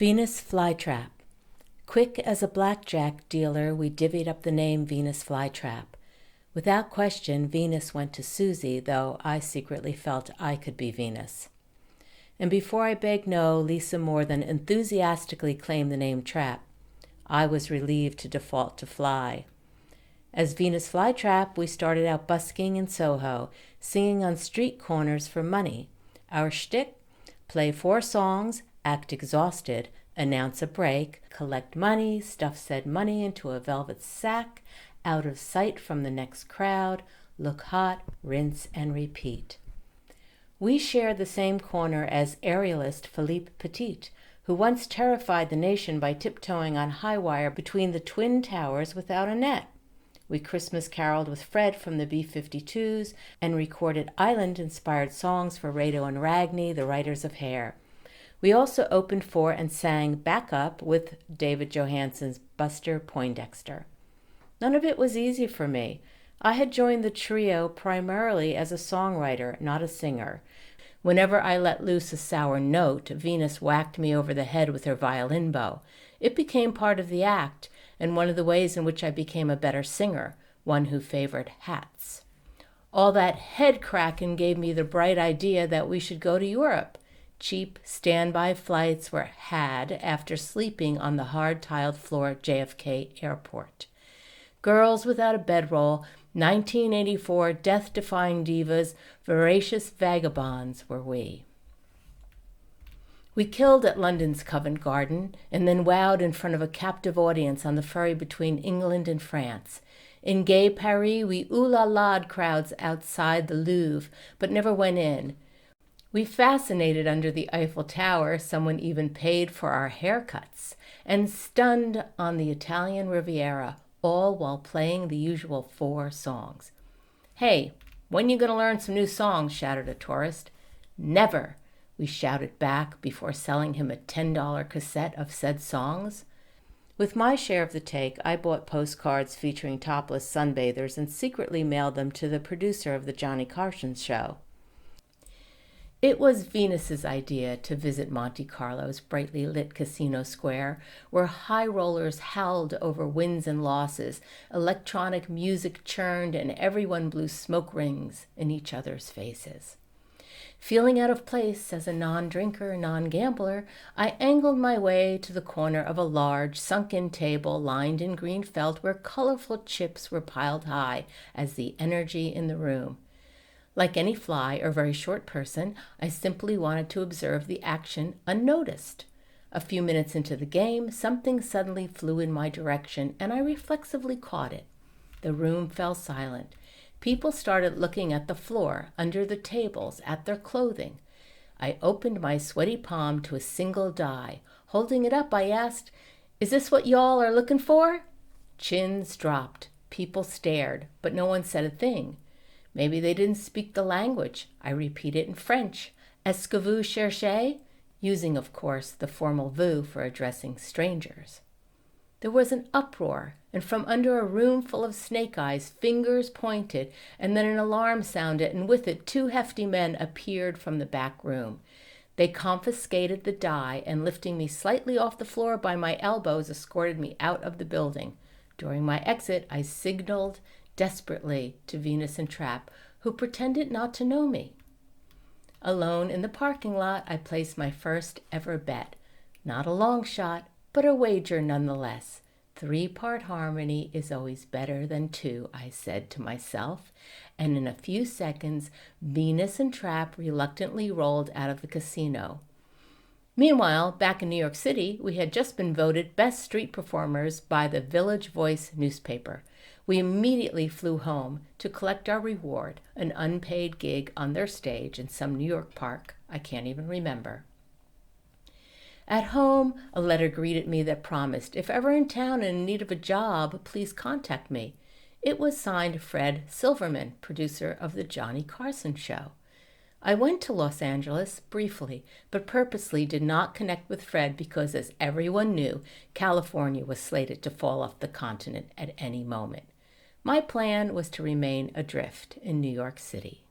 Venus Flytrap. Quick as a blackjack dealer, we divvied up the name Venus Flytrap. Without question, Venus went to Susie, though I secretly felt I could be Venus. And before I begged no, Lisa more than enthusiastically claimed the name Trap. I was relieved to default to Fly. As Venus Flytrap, we started out busking in Soho, singing on street corners for money. Our shtick? Play 4 songs, act exhausted, announce a break, collect money, stuff said money into a velvet sack, out of sight from the next crowd, look hot, rinse and repeat. We shared the same corner as aerialist Philippe Petit, who once terrified the nation by tiptoeing on high wire between the Twin Towers without a net. We Christmas caroled with Fred from the B-52s and recorded island-inspired songs for Rado and Ragni, the writers of Hair. We also opened for and sang Back Up with David Johansen's Buster Poindexter. None of it was easy for me. I had joined the trio primarily as a songwriter, not a singer. Whenever I let loose a sour note, Venus whacked me over the head with her violin bow. It became part of the act, and one of the ways in which I became a better singer, one who favored hats. All that head cracking gave me the bright idea that we should go to Europe. Cheap standby flights were had after sleeping on the hard-tiled floor at JFK Airport. Girls without a bedroll, 1984 death-defying divas, voracious vagabonds were we. We killed at London's Covent Garden and then wowed in front of a captive audience on the ferry between England and France. In gay Paris, we ooh-la-la'd crowds outside the Louvre, but never went in. We fascinated under the Eiffel Tower, someone even paid for our haircuts, and stunned on the Italian Riviera, all while playing the usual 4 songs. "Hey, when you gonna learn some new songs?" shouted a tourist. "Never," we shouted back before selling him a $10 cassette of said songs. With my share of the take, I bought postcards featuring topless sunbathers and secretly mailed them to the producer of the Johnny Carson show. It was Venus's idea to visit Monte Carlo's brightly lit casino square, where high rollers howled over wins and losses, electronic music churned, and everyone blew smoke rings in each other's faces. Feeling out of place as a non-drinker, non-gambler, I angled my way to the corner of a large, sunken table lined in green felt where colorful chips were piled high as the energy in the room. Like any fly or very short person, I simply wanted to observe the action unnoticed. A few minutes into the game, something suddenly flew in my direction, and I reflexively caught it. The room fell silent. People started looking at the floor, under the tables, at their clothing. I opened my sweaty palm to a single die. Holding it up, I asked, "Is this what y'all are looking for?" Chins dropped. People stared, but no one said a thing. Maybe they didn't speak the language. I repeated in French, "Est-ce que vous cherchez?" using, of course, the formal vous for addressing strangers. There was an uproar, and from under a room full of snake eyes, fingers pointed, and then an alarm sounded, and with it 2 hefty men appeared from the back room. They confiscated the die, and lifting me slightly off the floor by my elbows, escorted me out of the building. During my exit, I signaled desperately to Venus and Trap, who pretended not to know me. Alone in the parking lot, I placed my first ever bet. Not a long shot, but a wager nonetheless. 3-part harmony is always better than 2, I said to myself, and in a few seconds, Venus and Trap reluctantly rolled out of the casino. Meanwhile, back in New York City, we had just been voted best street performers by the Village Voice newspaper. We immediately flew home to collect our reward, an unpaid gig on their stage in some New York park I can't even remember. At home, a letter greeted me that promised, if ever in town and in need of a job, please contact me. It was signed Fred Silverman, producer of the Johnny Carson show. I went to Los Angeles briefly, but purposely did not connect with Fred because, as everyone knew, California was slated to fall off the continent at any moment. My plan was to remain adrift in New York City.